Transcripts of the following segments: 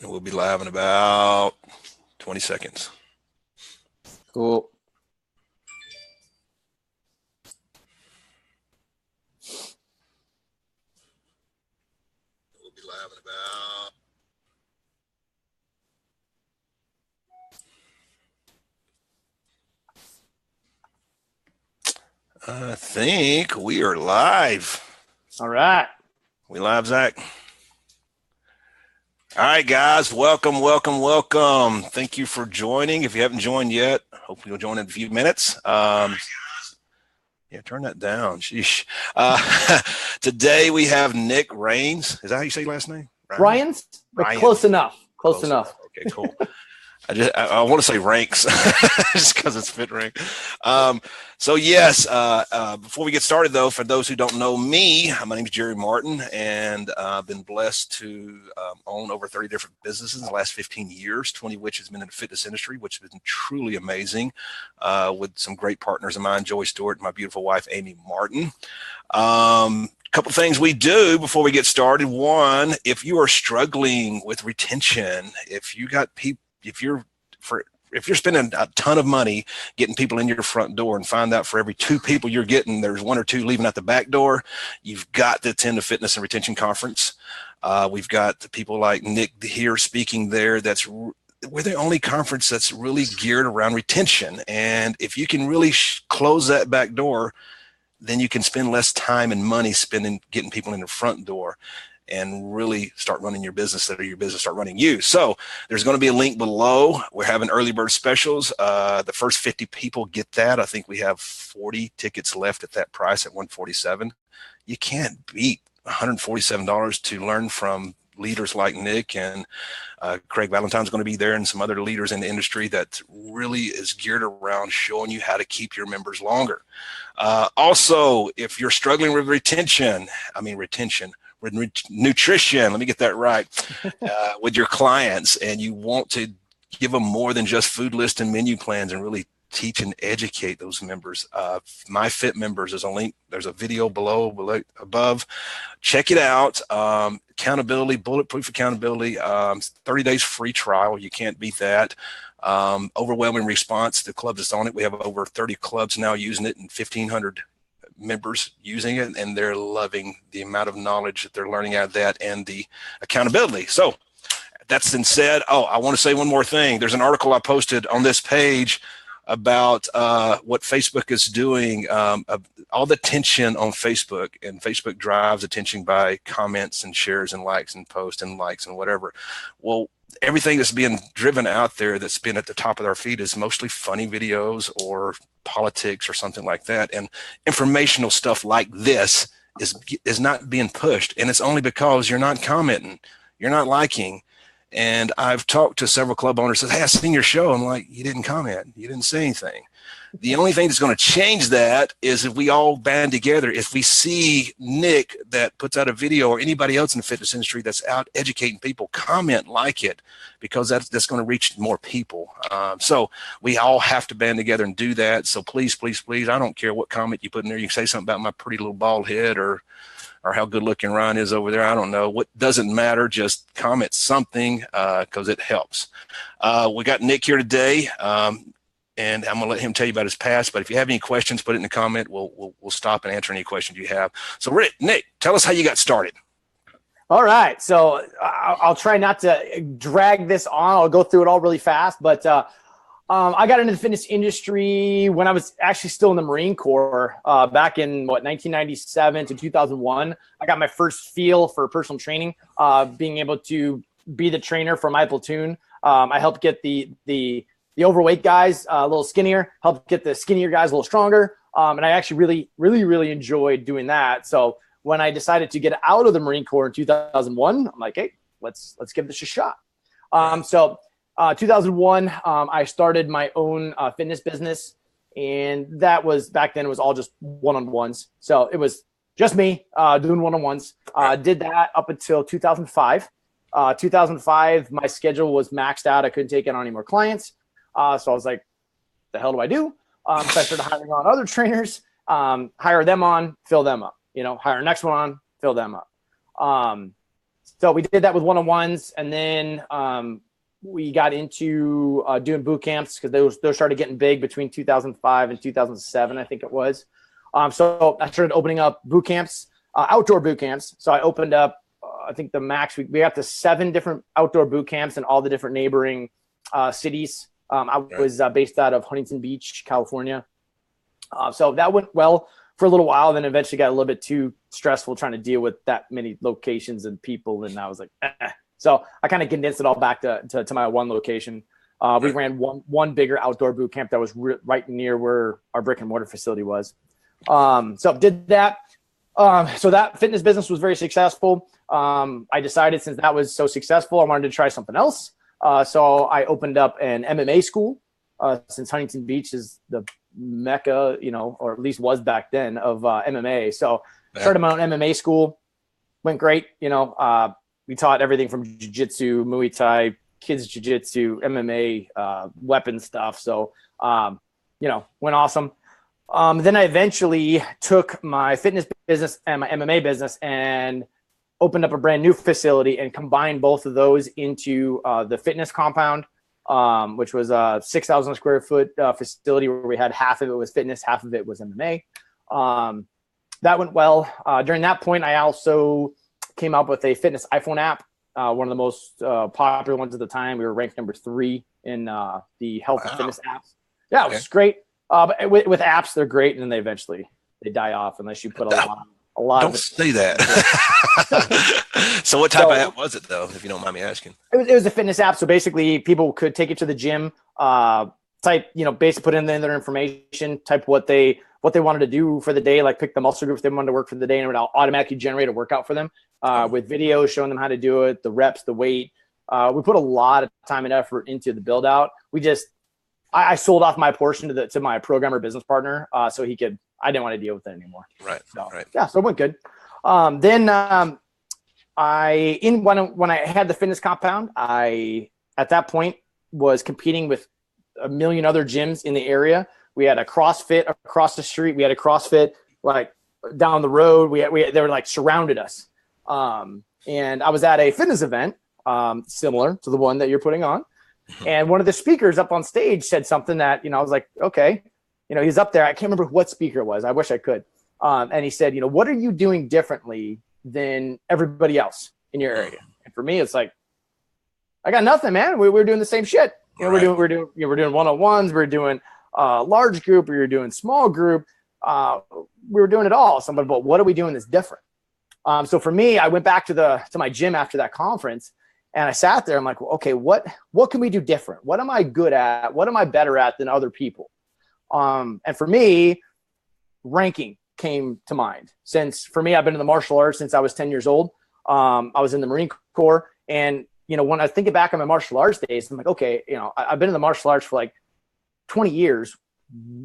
And we'll be live in about 20 seconds. Cool. We'll be live in about. I think we are live. All right. We live, Zach. All right, guys. Welcome. Thank you for joining. If you haven't joined yet, hopefully you'll join in a few minutes. Yeah, turn that down. Sheesh. Today we have Nick Rians. Is that how you say your last name? Rians? Rians. Close enough. Close enough. Okay, cool. I want to say ranks just because it's fit rank. So yes, before we get started though, for those who don't know me, my name is Jerry Martin, and I've been blessed to own over 30 different businesses in the last 15 years, 20 of which has been in the fitness industry, which has been truly amazing, with some great partners of mine, Joey Stewart and my beautiful wife, Amy Martin. Couple things we do before we get started. One, if you are struggling with retention, if you're spending a ton of money getting people in your front door and find out for every 2 people you're getting, there's 1 or 2 leaving out the back door, you've got to attend the Fitness and Retention Conference. We've got people like Nick here speaking there. We're the only conference that's really geared around retention. And if you can really close that back door, then you can spend less time and money getting people in the front door and really start running your business, that your business start running you. So there's going to be a link below. We're having early bird specials. The first 50 people get that. I think we have 40 tickets left at that price at $147. You can't beat $147 to learn from leaders like Nick, and Craig Valentine's going to be there, and some other leaders in the industry that really is geared around showing you how to keep your members longer. Also, if you're struggling with nutrition, let me get that right, with your clients, and you want to give them more than just food list and menu plans and really teach and educate those members. My Fit members, there's a link, there's a video above. Check it out. Accountability, bulletproof accountability, 30 days free trial. You can't beat that. Overwhelming response. The clubs that's on it. We have over 30 clubs now using it and 1,500 members using it, and they're loving the amount of knowledge that they're learning out of that and the accountability. So that's been said. Oh, I want to say one more thing. There's an article I posted on this page about what Facebook is doing, all the attention on Facebook, and Facebook drives attention by comments and shares and likes and posts and likes and whatever. Well, everything that's being driven out there that's been at the top of our feed is mostly funny videos or politics or something like that. And informational stuff like this is not being pushed. And it's only because you're not commenting, you're not liking. And I've talked to several club owners that says, hey, I seen your show. I'm like, you didn't comment. You didn't say anything. The only thing that's going to change that is if we all band together. If we see Nick that puts out a video, or anybody else in the fitness industry that's out educating people, comment, like it, because that's going to reach more people. So we all have to band together and do that. So please, please, please, I don't care what comment you put in there. You can say something about my pretty little bald head or how good looking Ryan is over there. I don't know. What doesn't matter. Just comment something because it helps. We got Nick here today. And I'm going to let him tell you about his past. But if you have any questions, put it in the comment. We'll stop and answer any questions you have. So, Nick, tell us how you got started. All right. So I'll try not to drag this on. I'll go through it all really fast. But I got into the fitness industry when I was actually still in the Marine Corps back in, 1997 to 2001. I got my first feel for personal training, being able to be the trainer for my platoon. I helped get the overweight guys a little skinnier, helped get the skinnier guys a little stronger. And I actually really enjoyed doing that. So when I decided to get out of the Marine Corps in 2001, I'm like, hey, let's give this a shot. 2001, I started my own fitness business. And that was, back then, it was all just one-on-ones. So it was just me doing one-on-ones. Did that up until 2005. 2005, my schedule was maxed out. I couldn't take on any more clients. So I was like, the hell do I do? So I started hiring on other trainers, hire them on, fill them up, hire next one on, fill them up. So we did that with one-on-ones, and then we got into doing boot camps because those started getting big between 2005 and 2007, I think it was. So I started opening up boot camps, outdoor boot camps. So I opened up, I think the max, we got to 7 different outdoor boot camps in all the different neighboring cities. I was based out of Huntington Beach, California. So that went well for a little while, then eventually got a little bit too stressful trying to deal with that many locations and people. And I was like, So I kind of condensed it all back to my one location. We ran one bigger outdoor boot camp that was right near where our brick and mortar facility was. So did that. So that fitness business was very successful. I decided since that was so successful, I wanted to try something else. So I opened up an MMA school, since Huntington Beach is the mecca, or at least was back then, of MMA. So started my own MMA school. Went great. We taught everything from jiu-jitsu, Muay Thai, kids jiu-jitsu, MMA, weapon stuff. So, went awesome. Then I eventually took my fitness business and my MMA business and opened up a brand new facility and combined both of those into the fitness compound, which was a 6,000 square foot facility where we had half of it was fitness, half of it was MMA. That went well. During that point, I also came up with a fitness iPhone app, one of the most popular ones at the time. We were ranked number 3 in the health and fitness apps. Yeah, it was great. But with apps, they're great, and then they die off unless you put a lot. Don't say that. So what type of app was it, though, if you don't mind me asking? It was a fitness app. So basically, people could take it to the gym, type, basically put in their information, type what they wanted to do for the day, like pick the muscle groups they wanted to work for the day, and it would automatically generate a workout for them with videos showing them how to do it, the reps, the weight. We put a lot of time and effort into the build out. I sold off my portion to my programmer business partner, so he could. I didn't want to deal with it anymore. Right. So, right. Yeah, so it went good. Then when I had the fitness compound, I at that point was competing with a million other gyms in the area. We had a CrossFit across the street. We had a CrossFit like down the road. They were like surrounded us. And I was at a fitness event similar to the one that you're putting on. And one of the speakers up on stage said something that, I was like, okay, he's up there. I can't remember what speaker it was. I wish I could. And he said, what are you doing differently than everybody else in your area? And for me, it's like, I got nothing, man. We're doing the same shit. We're doing one-on-ones. We're doing large group. We were doing small group. We were doing it all. So, but what are we doing that's different? So for me, I went back to my gym after that conference, and I sat there. I'm like, well, okay, what can we do different? What am I good at? What am I better at than other people? And for me, ranking came to mind. Since for me, I've been in the martial arts since I was 10 years old. I was in the Marine Corps, and when I think back on my martial arts days, I'm like, okay, I've been in the martial arts for like 20 years.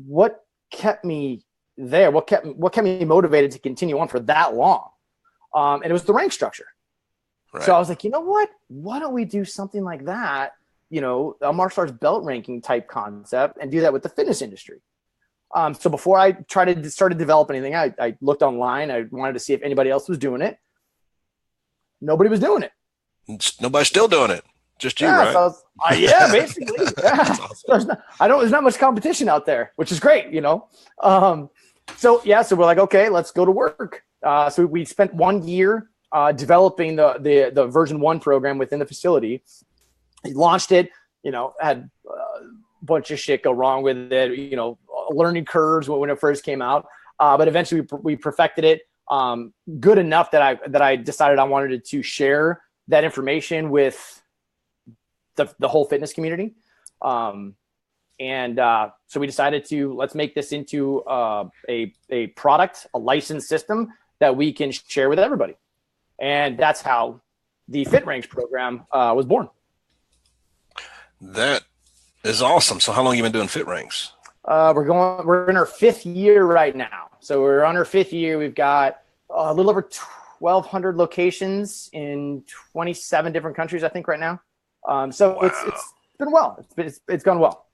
What kept me there? What kept me motivated to continue on for that long? And it was the rank structure. Right. So I was like, you know what? Why don't we do something like that? A martial arts belt ranking type concept, and do that with the fitness industry. So before I started developing anything, I looked online. I wanted to see if anybody else was doing it. Nobody was doing it. Nobody's still doing it. Just you, right? So yeah, basically. Yeah. Awesome. There's not much competition out there, which is great, So we're like, okay, let's go to work. So we spent 1 year developing the version 1 program within the facility. He launched it, had a bunch of shit go wrong with it, learning curves when it first came out. But eventually we perfected it good enough that I decided I wanted to share that information with the whole fitness community. So we decided let's make this into a product, a licensed system that we can share with everybody. And that's how the Fit Ranks program was born. That is awesome. So how long have you been doing Fit Ranks? We're in our 5th year right now. So we're on our 5th year. We've got a little over 1,200 locations in 27 different countries, I think, right now. So wow. It's been well. It's gone well.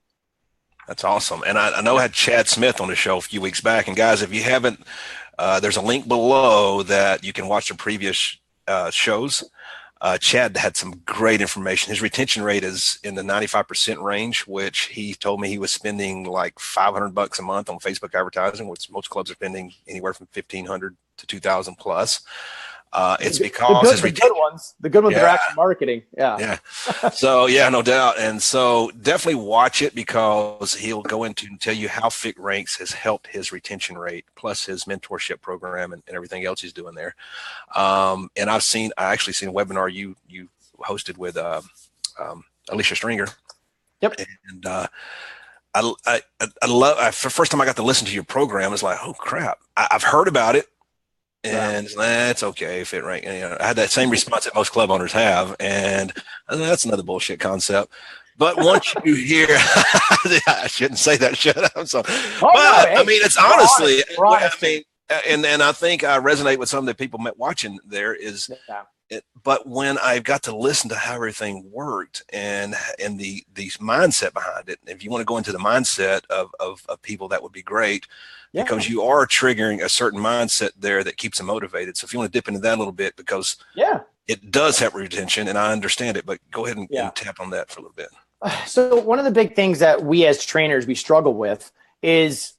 That's awesome. And I know I had Chad Smith on the show a few weeks back. And guys, if you haven't, there's a link below that you can watch the previous shows. Chad had some great information. His retention rate is in the 95% range, which he told me he was spending like $500 a month on Facebook advertising, which most clubs are spending anywhere from 1,500 to 2,000 plus. It's because the good ones that are actually marketing. Yeah. So yeah, no doubt. And so definitely watch it, because he'll go into and tell you how Fit Ranks has helped his retention rate, plus his mentorship program and everything else he's doing there. And I actually seen a webinar you hosted with Alicia Stringer. Yep. And I love, for the first time I got to listen to your program, I was like, oh crap, I've heard about it. And that's okay, Fit Rank. And, I had that same response that most club owners have, and that's another bullshit concept. But once you hear, I shouldn't say that, should I? So, I mean, it's honestly, and I think I resonate with some of the people watching there is. But when I got to listen to how everything worked and the mindset behind it, if you want to go into the mindset of people, that would be great. Yeah. Because you are triggering a certain mindset there that keeps them motivated. So if you want to dip into that a little bit, because it does have retention, and I understand it, but go ahead and tap on that for a little bit. So one of the big things that we as trainers, we struggle with is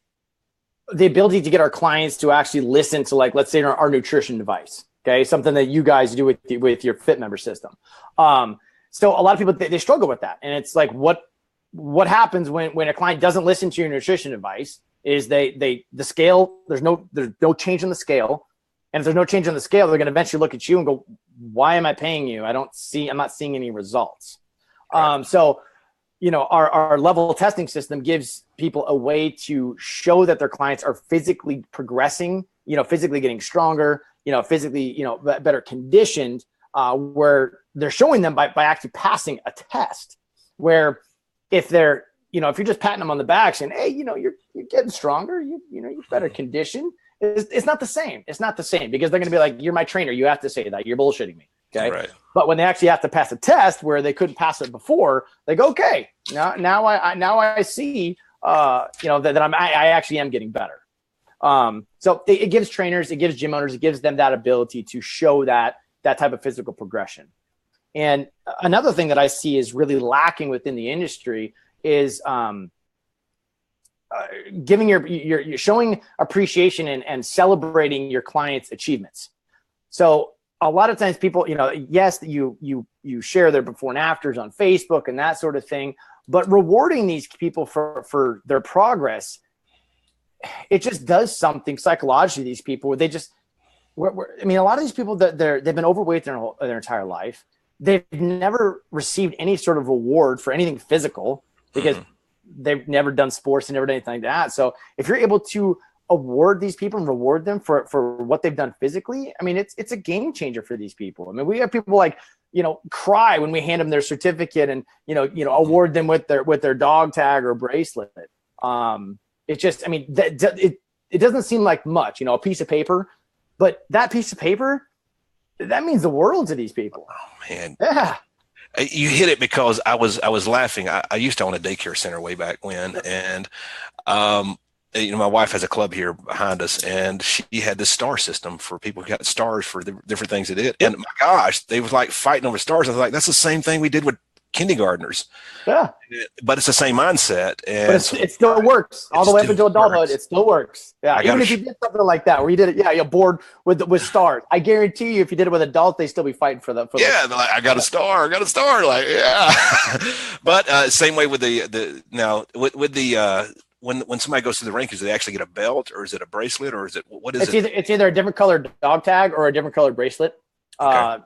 the ability to get our clients to actually listen to, like, let's say our nutrition device. Okay. Something that you guys do with your Fit Member system. So a lot of people, they struggle with that. And it's like, what happens when a client doesn't listen to your nutrition device is the scale, there's no change in the scale. And if there's no change in the scale, they're going to eventually look at you and go, why am I paying you? I'm not seeing any results. Right. So, our level testing system gives people a way to show that their clients are physically progressing, physically getting stronger, physically, better conditioned, where they're showing them by actually passing a test, where if they're, if you're just patting them on the back saying, hey, you're getting stronger, you're better conditioned, it's not the same. It's not the same, because they're going to be like, you're my trainer. You have to say that. You're bullshitting me. Okay. Right. But when they actually have to pass a test where they couldn't pass it before, they go, okay, now I see, that I actually am getting better. So it gives trainers, it gives gym owners, it gives them that ability to show that type of physical progression. And another thing that I see is really lacking within the industry is giving you're showing appreciation and celebrating your clients' achievements. So a lot of times people, yes, you share their before and afters on Facebook and that sort of thing, but rewarding these people for their progress, it just does something psychologically to these people where they just, a lot of these people that they've been overweight their entire life. They've never received any sort of reward for anything physical because they've never done sports and never done anything like that. So if you're able to award these people and reward them for what they've done physically, it's a game changer for these people. We have people like, cry when we hand them their certificate and, award them with their dog tag or bracelet. It just, it doesn't seem like much, a piece of paper, but that piece of paper, that means the world to these people. Oh man. Yeah. You hit it, because I was laughing. I used to own a daycare center way back when. And, my wife has a club here behind us, and she had this star system for people who got stars for the different things they did. And my gosh, they was like fighting over stars. I was like, that's the same thing we did with kindergartners. Yeah. But it's the same mindset. And but it still works all the way up until adulthood. It still works. Yeah. Even if you did something like that, where you did it, you're bored with stars. I guarantee you, if you did it with adults, they still be fighting for them. They're like, I got a star. Like, yeah. But same way with when somebody goes to the rink, do they actually get a belt, or is it a bracelet, or is it, what is it? It's either a different colored dog tag or a different colored bracelet. Okay.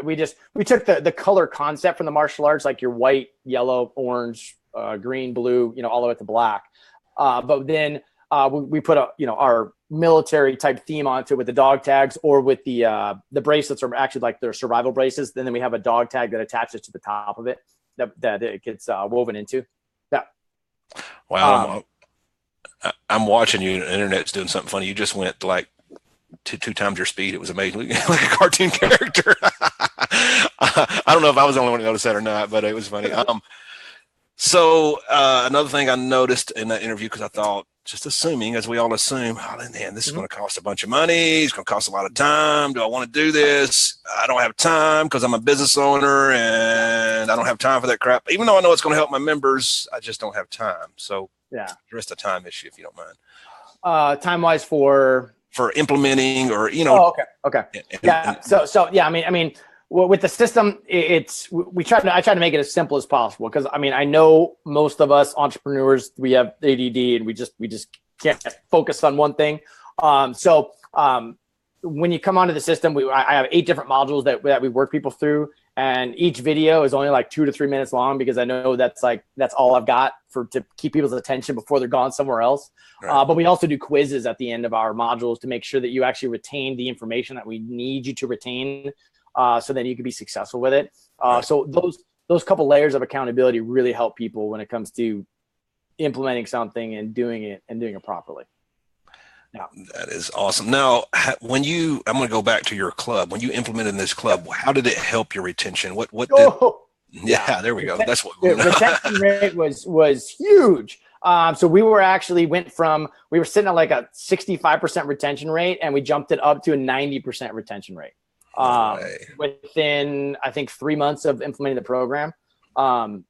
We took the color concept from the martial arts, like your white, yellow, orange, green, blue, all the way to black. But then we put our military type theme onto it with the dog tags, or with the bracelets are actually like their survival bracelets. Then we have a dog tag that attaches to the top of it that it gets woven into. Yeah. Wow. I'm watching you. The internet's doing something funny. You just went like two times your speed. It was amazing, like a cartoon character. I don't know if I was the only one to notice that or not, but it was funny. So another thing I noticed in that interview, because I thought just assuming, as we all assume, oh man, this is going to cost a bunch of money. It's going to cost a lot of time. Do I want to do this? I don't have time because I'm a business owner and I don't have time for that crap. Even though I know it's going to help my members, I just don't have time. So yeah, just a time issue, if you don't mind. Time wise for implementing, or Oh, okay. Yeah. So yeah. I mean, with the system, I try to make it as simple as possible, because I know most of us entrepreneurs, we have ADD and we just can't focus on one thing. So when you come onto the system, I have 8 different modules that we work people through, and each video is only like 2 to 3 minutes long, because I know that's all I've got to keep people's attention before they're gone somewhere else. Right. But we also do quizzes at the end of our modules to make sure that you actually retain the information that we need you to retain, so that you can be successful with it. Right. So those couple layers of accountability really help people when it comes to implementing something and doing it properly. Yeah. That is awesome. Now, I'm going to go back to your club. When you implemented this club, how did it help your retention? Yeah, there we go. That's what the retention rate was huge. So we were sitting at like a 65% retention rate, and we jumped it up to a 90% retention rate. Within, I think, 3 months of implementing the program.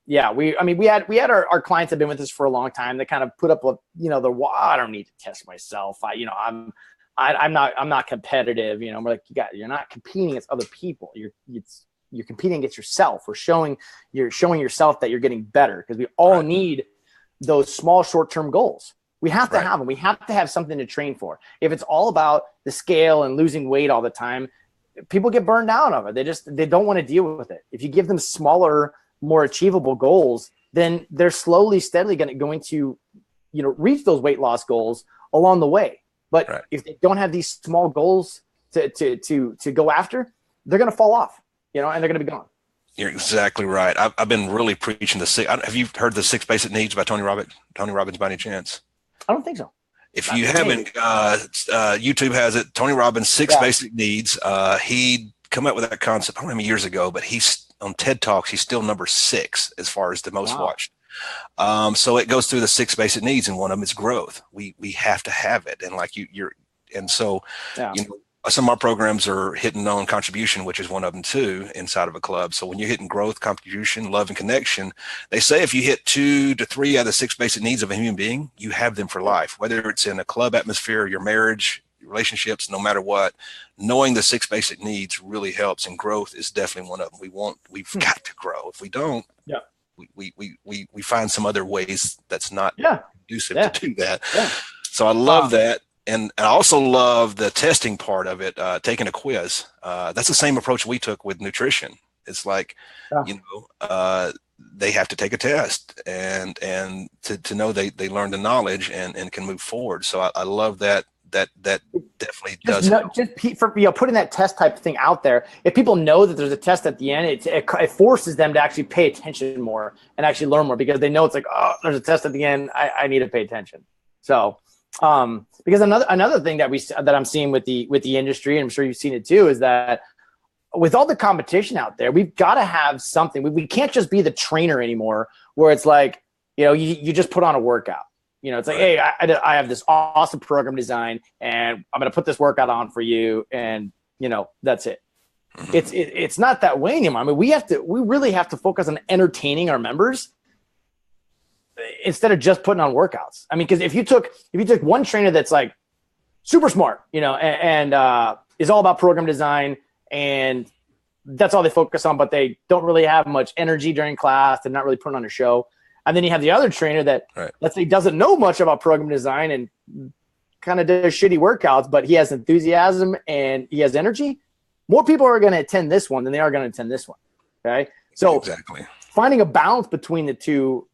We had our clients have been with us for a long time. They kind of put up I don't need to test myself. I'm not competitive. We're like, you're not competing against other people. You're competing against yourself. You're showing yourself that you're getting better, because we all need those small short-term goals. We have to have them. We have to have something to train for. If it's all about the scale and losing weight all the time, people get burned out of it. They don't want to deal with it. If you give them smaller, more achievable goals, then they're slowly, steadily going to reach those weight loss goals along the way. But if they don't have these small goals to go after, they're going to fall off, and they're going to be gone. You're exactly right. I've been really preaching have you heard the 6 Basic Needs by Tony Robbins by any chance? I don't think so. If you haven't, YouTube has it. Tony Robbins, 6 Basic Needs. He come up with that concept, I don't know, years ago, but he's on TED Talks. He's still number 6 as far as the most watched. So it goes through the 6 basic needs, and one of them is growth. We have to have it. And some of our programs are hitting on contribution, which is one of them too, inside of a club. So when you're hitting growth, contribution, love, and connection, they say if you hit 2 to 3 out of the 6 basic needs of a human being, you have them for life, whether it's in a club atmosphere, your marriage, your relationships, no matter what. Knowing the 6 basic needs really helps, and growth is definitely one of them. We've got to grow. If we don't, we find some other ways that's not conducive to do that. Yeah. So I love that. And I also love the testing part of it, taking a quiz. That's the same approach we took with nutrition. It's like, they have to take a test and to know they learn the knowledge and can move forward. So I love that. That definitely does. Putting that test type thing out there. If people know that there's a test at the end, it forces them to actually pay attention more and actually learn more, because they know it's like, oh, there's a test at the end. I need to pay attention. So, because another thing that I'm seeing with the industry, and I'm sure you've seen it too, is that with all the competition out there, we've got to have something. We can't just be the trainer anymore, where it's like, you just put on a workout. It's like, hey, I have this awesome program design, and I'm going to put this workout on for you, and that's it. Mm-hmm. It's not that way anymore. I mean, we really have to focus on entertaining our members instead of just putting on workouts. I mean, because if you took one trainer that's like super smart, and is all about program design, and that's all they focus on, but they don't really have much energy during class, they're not really putting on a show. And then you have the other trainer that, let's say, doesn't know much about program design and kind of does shitty workouts, but he has enthusiasm and he has energy. More people are going to attend this one than they are going to attend this one. Okay. So finding a balance between the two,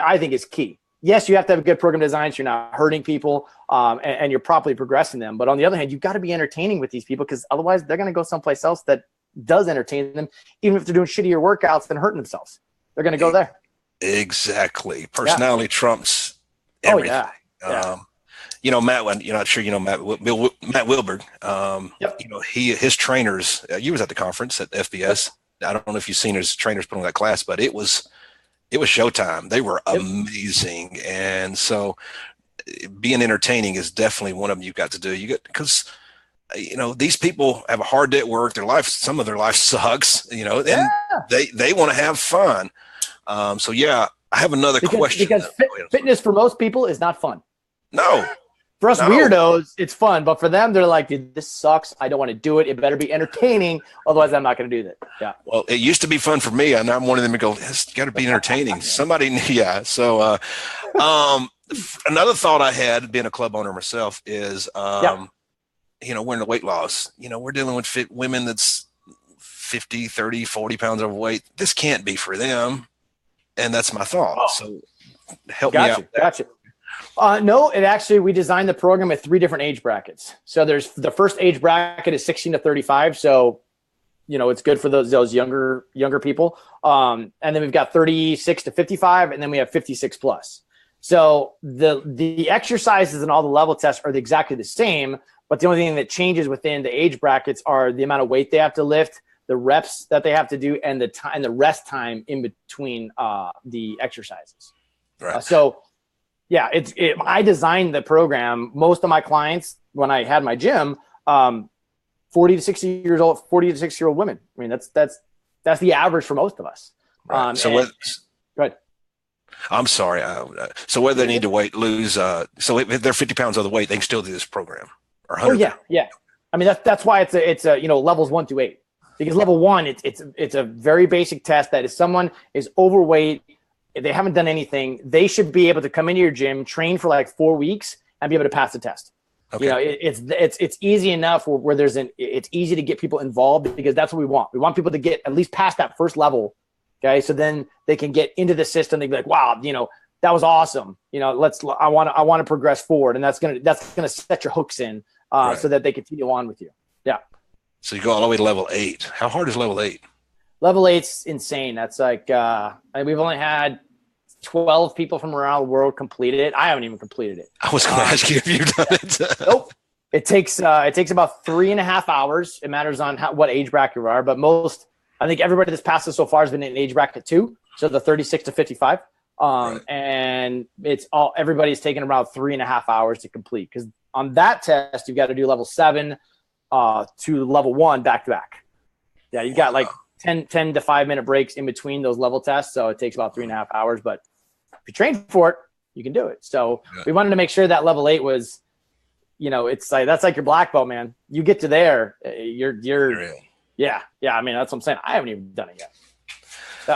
I think, is key. Yes, you have to have a good program design so you're not hurting people, and you're properly progressing them. But on the other hand, you've got to be entertaining with these people, because otherwise they're going to go someplace else that does entertain them, even if they're doing shittier workouts and hurting themselves. They're going to go there. Exactly. Personality trumps everything. Oh, yeah. Matt, not sure Matt Wilberg. His trainers, you was at the conference at FBS. I don't know if you've seen his trainers put on that class, but it was showtime. They were amazing. And so being entertaining is definitely one of them you've got to do. Because these people have a hard day at work. Some of their life sucks, and they want to have fun. So yeah, I have another question. Because fitness for most people is not fun. No. For us weirdos, it's fun, but for them, they're like, dude, this sucks. I don't want to do it. It better be entertaining. Otherwise, I'm not going to do that. Yeah. Well, it used to be fun for me, and I'm one of them to go, it's got to be entertaining. Yeah. So another thought I had, being a club owner myself, is, we're in the weight loss. We're dealing with fit women that's 50, 30, 40 pounds overweight. This can't be for them. And that's my thought. Oh. So help me out. Gotcha. No, we designed the program at 3 different age brackets. So there's the first age bracket is 16 to 35. So, it's good for those younger people. And then we've got 36 to 55, and then we have 56 plus. So the exercises and all the level tests are exactly the same, but the only thing that changes within the age brackets are the amount of weight they have to lift, the reps that they have to do, and the time and the rest time in between the exercises. Right. Yeah, I designed the program. Most of my clients, when I had my gym, 40 to 60 years old, 40 to 60-year-old women. I mean, that's the average for most of us. Right. Go ahead. I'm sorry. So whether they need to lose, so if they're 50 pounds overweight, they can still do this program. Or 100 yeah. I mean, that's why it's levels 1 through 8, because level 1, it's a very basic test that if someone is overweight, if they haven't done anything, they should be able to come into your gym, train for like 4 weeks, and be able to pass the test. Okay. It's easy enough where it's easy to get people involved, because that's what we want. We want people to get at least past that first level. Okay. So then they can get into the system. They'd be like, wow, that was awesome. I want to progress forward. And that's going to set your hooks in so that they continue on with you. Yeah. So you go all the way to level 8. How hard is level 8? Level 8's insane. That's like, we've only had 12 people from around the world completed it. I haven't even completed it. I was going to ask you if you've done it. Nope. It takes about 3.5 hours. It matters on what age bracket you are, but I think everybody that's passed it so far has been in age bracket 2. So the 36 to 55. And everybody's taken about 3.5 hours to complete, because on that test, you've got to do level 7 to level 1 back to back. Yeah. You've got like 10 to 5 minute breaks in between those level tests. So it takes about 3.5 hours, but if you train for it, you can do it. So we wanted to make sure that level 8 was, it's like, that's like your black belt, man. You get to there, you're yeah. I mean, that's what I'm saying. I haven't even done it yet.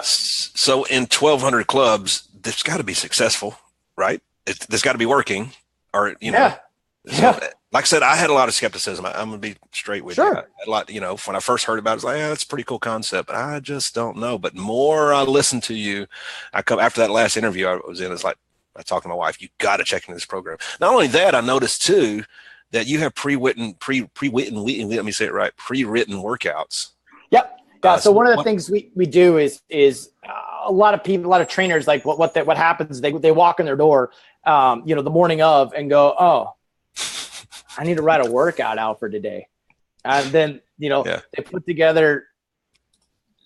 So in 1,200 clubs, this got to be successful, right? This got to be working, or, Yeah. Like I said, I had a lot of skepticism. I'm going to be straight with you. I had a lot, when I first heard about it, I was like, that's a pretty cool concept, but I just don't know. But more I listen to you, after that last interview I was in, it's like, I talked to my wife, you got to check into this program. Not only that, I noticed too, that you have pre-written workouts. Yep. So one of the things we do is a lot of trainers, like what happens, they walk in their door, the morning of, and go, oh, I need to write a workout out for today. And then, they put together,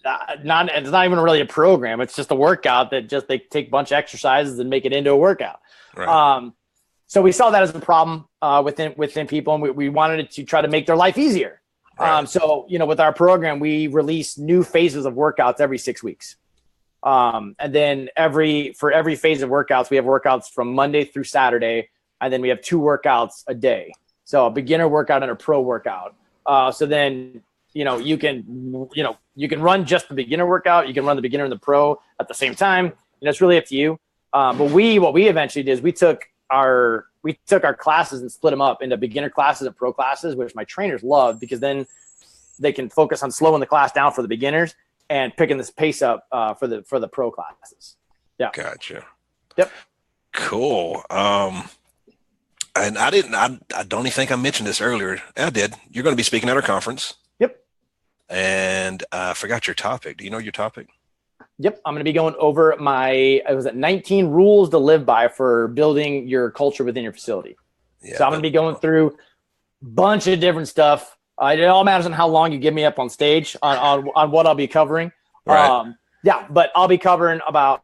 it's not even really a program. It's just a workout that they take a bunch of exercises and make it into a workout. Right. So we saw that as a problem within people, and we wanted to try to make their life easier. Right. So, with our program, we release new phases of workouts every 6 weeks. And then for every phase of workouts, we have workouts from Monday through Saturday, and then we have 2 workouts a day. So a beginner workout and a pro workout. So then, you can run just the beginner workout. You can run the beginner and the pro at the same time. It's really up to you. But what we eventually did is we took our classes and split them up into beginner classes and pro classes, which my trainers love, because then they can focus on slowing the class down for the beginners and picking this pace up for the pro classes. Yeah. Gotcha. Yep. Cool. And I don't even think I mentioned this earlier. I did. You're going to be speaking at our conference. Yep. And I forgot your topic. Do you know your topic? Yep. I'm going to be going over 19 rules to live by for building your culture within your facility. Yeah, so I'm going to be going through a bunch of different stuff. It all matters on how long you give me up on stage on what I'll be covering. Right. But I'll be covering about,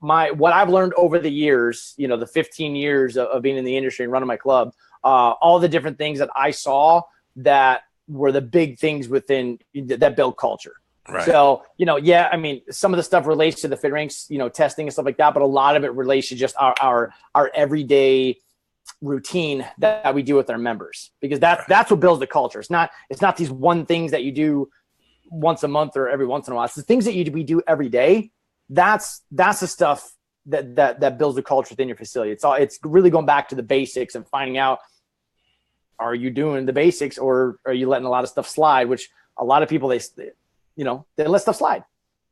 what I've learned over the years, the 15 years of being in the industry and running my club, all the different things that I saw that were the big things within that build culture. Right. So, I mean, some of the stuff relates to the fit ranks, testing and stuff like that, but a lot of it relates to just our everyday routine that we do with our members, because that's what builds the culture. It's not these one things that you do once a month or every once in a while. It's the things that we do every day. That's the stuff that builds the culture within your facility. It's really going back to the basics and finding out, are you doing the basics or are you letting a lot of stuff slide, which a lot of people, they let stuff slide.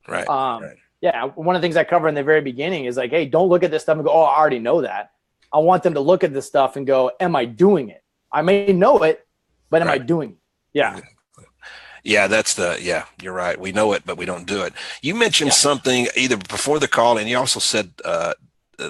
Right. Right. Yeah. One of the things I cover in the very beginning is like, hey, don't look at this stuff and go, oh, I already know that. I want them to look at this stuff and go, am I doing it? I may know it, but am I doing it? Yeah. Yeah, you're right. We know it, but we don't do it. You mentioned something either before the call, and you also said a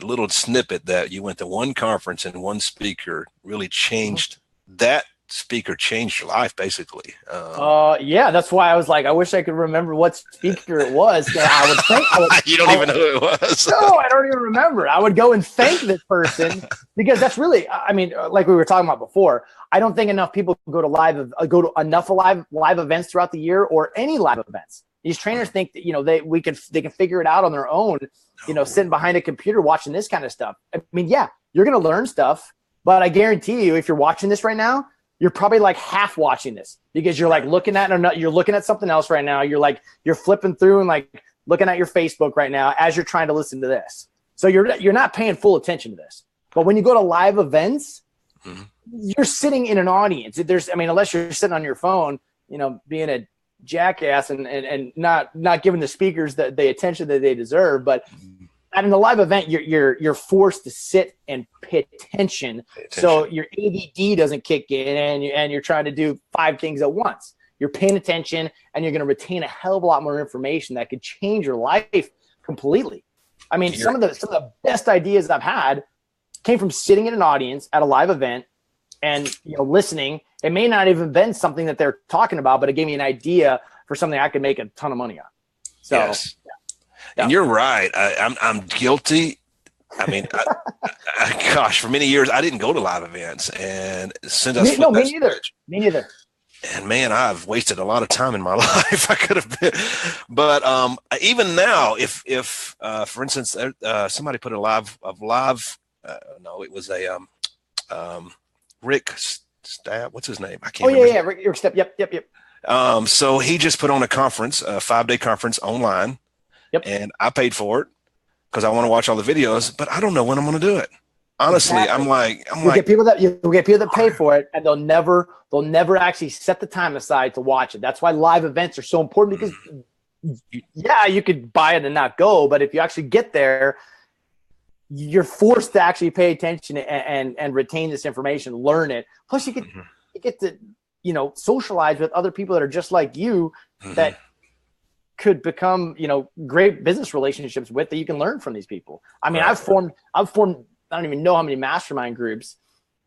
little snippet that you went to one conference and one speaker really changed that speaker changed your life, basically. Yeah, that's why I was like, I wish I could remember what speaker it was. I would think you don't even know who it was. No, I don't even remember. I would go and thank this person because that's really, I mean, like we were talking about before, I don't think enough people go to enough live events throughout the year or any live events. These trainers think that they can figure it out on their own, sitting behind a computer watching this kind of stuff. I mean, yeah, you're going to learn stuff, but I guarantee you, if you're watching this right now, you're probably like half watching this because you're like looking at something else right now. You're flipping through and like looking at your Facebook right now as you're trying to listen to this. So you're not paying full attention to this. But when you go to live events, you're sitting in an audience. Unless you're sitting on your phone, being a jackass and not giving the speakers the attention that they deserve. But at a live event, you're forced to sit and pay attention. So your ADD doesn't kick in and you're trying to do 5 things at once. You're paying attention and you're going to retain a hell of a lot more information that could change your life completely. I mean, some of the best ideas I've had came from sitting in an audience at a live event and listening. It may not even been something that they're talking about, but it gave me an idea for something I could make a ton of money on. So. Yes. And you're right. I'm guilty. I mean, gosh, for many years I didn't go to live events, and since I me neither. And man, I've wasted a lot of time in my life. I could have been, but even now, if for instance, somebody put it was a Rick Stab. What's his name? I can't. remember. Rick Step. Yep. So he just put on a conference, a 5-day conference online. Yep. And I paid for it because I want to watch all the videos, but I don't know when I'm going to do it. Honestly, exactly. You'll get people that pay for it, and they'll never actually set the time aside to watch it. That's why live events are so important, because you could buy it and not go, but if you actually get there, you're forced to actually pay attention and retain this information, learn it. Plus you get to, socialize with other people that are just like you that could become, great business relationships with, that you can learn from these people. I mean, I've formed, I don't even know how many mastermind groups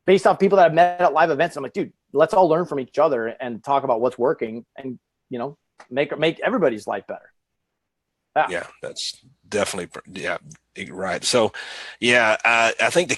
based off people that I've met at live events. I'm like, dude, let's all learn from each other and talk about what's working and, make everybody's life better. Yeah, that's definitely, right. So, I think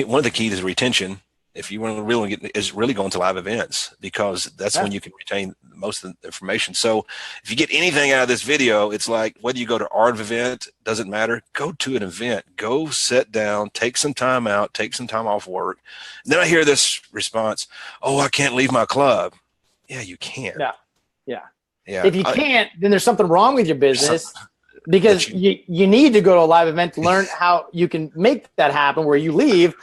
one of the keys is retention. If you want to really is really going to live events, because that's when you can retain most of the information. So if you get anything out of this video, it's like, whether you go to our event, doesn't matter. Go to an event, go sit down, take some time out, take some time off work. And then I hear this response, oh, I can't leave my club. Yeah, you can. Yeah. If you can't, then there's something wrong with your business. Because you need to go to a live event to learn how you can make that happen where you leave,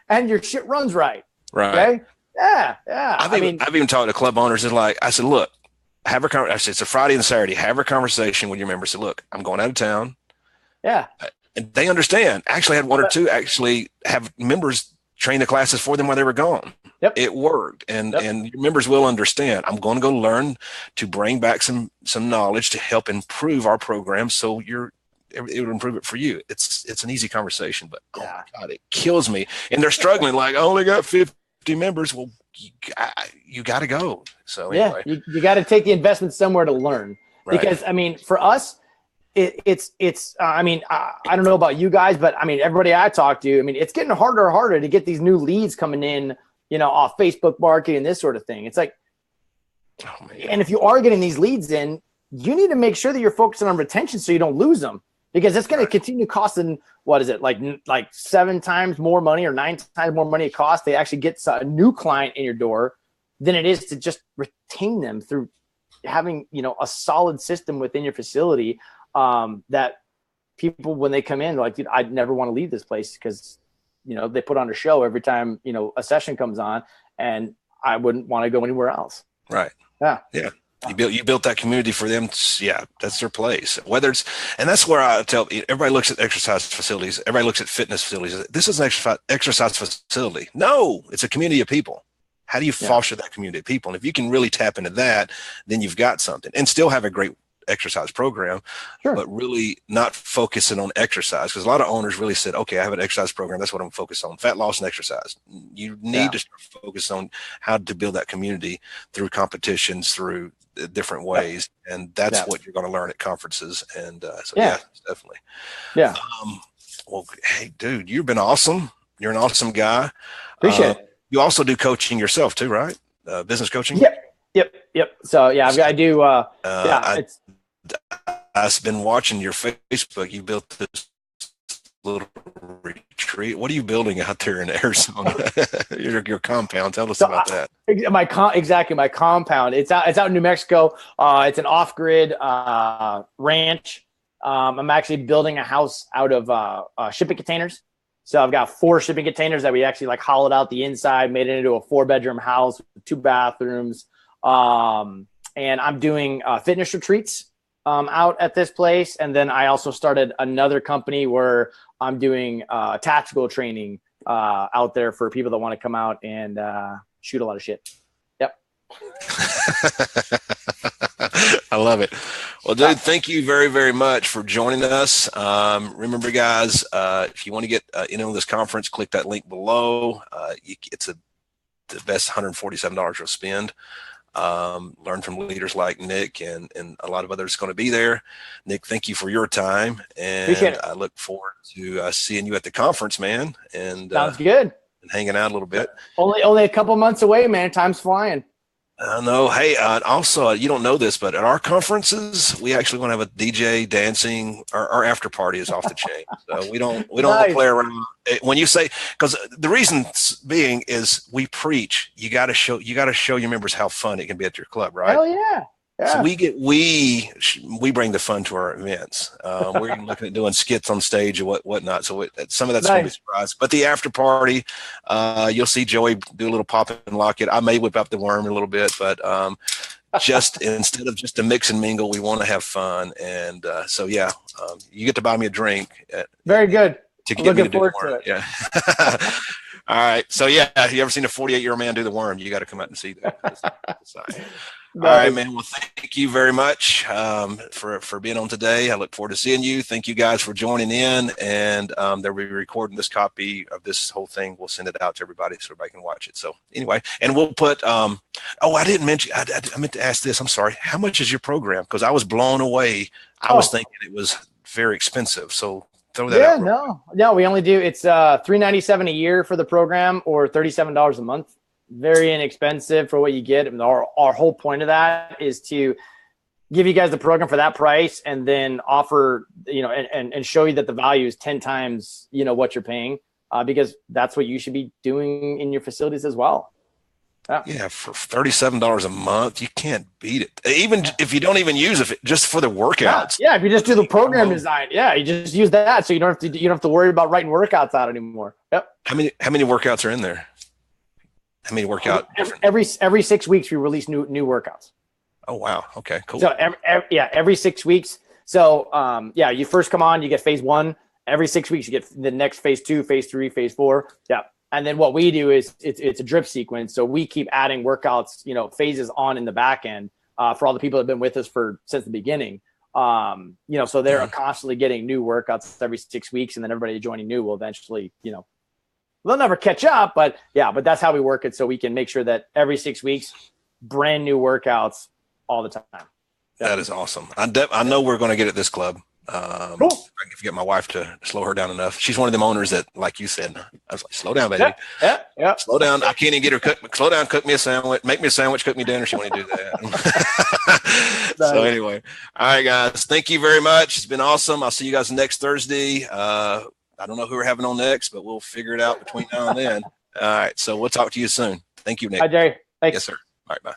and your shit runs right. Right. Okay? Yeah. I've even talked to club owners and I said, look, have a conversation. I said, it's a Friday and Saturday. Have a conversation with your members. Say, look, I'm going out of town. Yeah. And they understand. Actually, I had one or two actually have members train the classes for them while they were gone. Yep. It worked. And your members will understand. I'm going to go learn to bring back some knowledge to help improve our program. So it would improve it for you. It's an easy conversation, but oh my God, it kills me. And they're struggling. Like, I only got 50 members. Well, you got to go. So anyway. You got to take the investment somewhere to learn. Right. Because I mean, for us, I mean, I don't know about you guys, but I mean, everybody I talk to, I mean, it's getting harder and harder to get these new leads coming in, off Facebook marketing, this sort of thing. It's like, oh, and if you are getting these leads in, you need to make sure that you're focusing on retention so you don't lose them, because it's going to continue costing, what is it, like 7 times more money or 9 times more money it costs to actually get a new client in your door than it is to just retain them through having, a solid system within your facility. That people, when they come in, like, I'd never want to leave this place because, they put on a show every time, a session comes on, and I wouldn't want to go anywhere else. Right. Yeah. Yeah. You built that community for them. Yeah. That's their place. And that's where I tell everybody looks at exercise facilities. Everybody looks at fitness facilities. This is an exercise facility. No, it's a community of people. How do you foster that community of people? And if you can really tap into that, then you've got something, and still have a great exercise program, but really not focusing on exercise, because a lot of owners really said, okay, I have an exercise program, that's what I'm focused on, fat loss and exercise. You need to start focus on how to build that community through competitions, through different ways, and that's what you're going to learn at conferences. And definitely. Well, hey dude, you've been awesome. You're an awesome guy. Appreciate it. You also do coaching yourself too, right? Business coaching. Yep. So I do. I've been watching your Facebook. You built this little retreat. What are you building out there in Arizona? your compound. Tell us about that. My compound. It's out in New Mexico. It's an off-grid ranch. I'm actually building a house out of shipping containers. So I've got 4 shipping containers that we actually hollowed out the inside, made it into a 4-bedroom house with 2 bathrooms. And I'm doing fitness retreats out at this place. And then I also started another company where I'm doing tactical training out there for people that want to come out and shoot a lot of shit. Yep. I love it. Well, dude, thank you very, very much for joining us. Remember, guys, if you want to get in on this conference, click that link below. It's the best $147 you'll spend. Learn from leaders like Nick and a lot of others going to be there. Nick, thank you for your time, and I look forward to seeing you at the conference, man. And sounds good. And hanging out a little bit. Only a couple months away, man. Time's flying. I know. Hey, also, you don't know this, but at our conferences, we actually want to have a DJ dancing. Our after party is off the chain, so we don't play around. When you say, because the reason being is we preach, you got to show your members how fun it can be at your club, right? Hell yeah. So we bring the fun to our events. We're looking at doing skits on stage and whatnot. So some of that's going to be a surprise. But the after party, you'll see Joey do a little pop and lock it. I may whip up the worm a little bit, but just instead of just a mix and mingle, we want to have fun. And you get to buy me a drink. Very good. To get me to do the worm. Yeah. All right. So you ever seen a 48-year-old man do the worm? You got to come out and see that. All right, man. Well, thank you very much for being on today. I look forward to seeing you. Thank you guys for joining in. And they'll be recording this copy of this whole thing. We'll send it out to everybody so everybody can watch it. So anyway, and we'll put I didn't mention, I meant to ask this. I'm sorry. How much is your program? Because I was blown away. I was thinking it was very expensive. So throw that out. No, we only do, it's $397 a year for the program, or $37 a month. Very inexpensive for what you get. And our whole point of that is to give you guys the program for that price, and then offer, and show you that the value is 10 times, what you're paying, because that's what you should be doing in your facilities as well. Yeah, for $37 a month, you can't beat it. Even if you don't even use it, just for the workouts. Yeah, if you just do the program design, you just use that, so you don't have to worry about writing workouts out anymore. Yep. How many workouts are in there? How many workout? Every 6 weeks we release new workouts. Oh wow! Okay, cool. So every 6 weeks. So you first come on, you get phase 1. Every 6 weeks you get the next phase 2, phase 3, phase 4. Yeah, and then what we do is it's a drip sequence. So we keep adding workouts, phases on in the back end for all the people that have been with us since the beginning. So they're constantly getting new workouts every 6 weeks, and then everybody joining new will eventually, they'll never catch up, but that's how we work it. So we can make sure that every 6 weeks, brand new workouts all the time. That is awesome. I know we're going to get at this club. Cool. I can get my wife to slow her down enough. She's one of them owners that, like you said, I was like, slow down, baby. Yeah. Slow down. I can't even get her slow down, cook me a sandwich, make me a sandwich, cook me dinner. She want to do that. So anyway, all right, guys. Thank you very much. It's been awesome. I'll see you guys next Thursday. I don't know who we're having on next, but we'll figure it out between now and then. All right. So we'll talk to you soon. Thank you, Nick. Hi, Jerry. Thanks. Yes, sir. All right. Bye.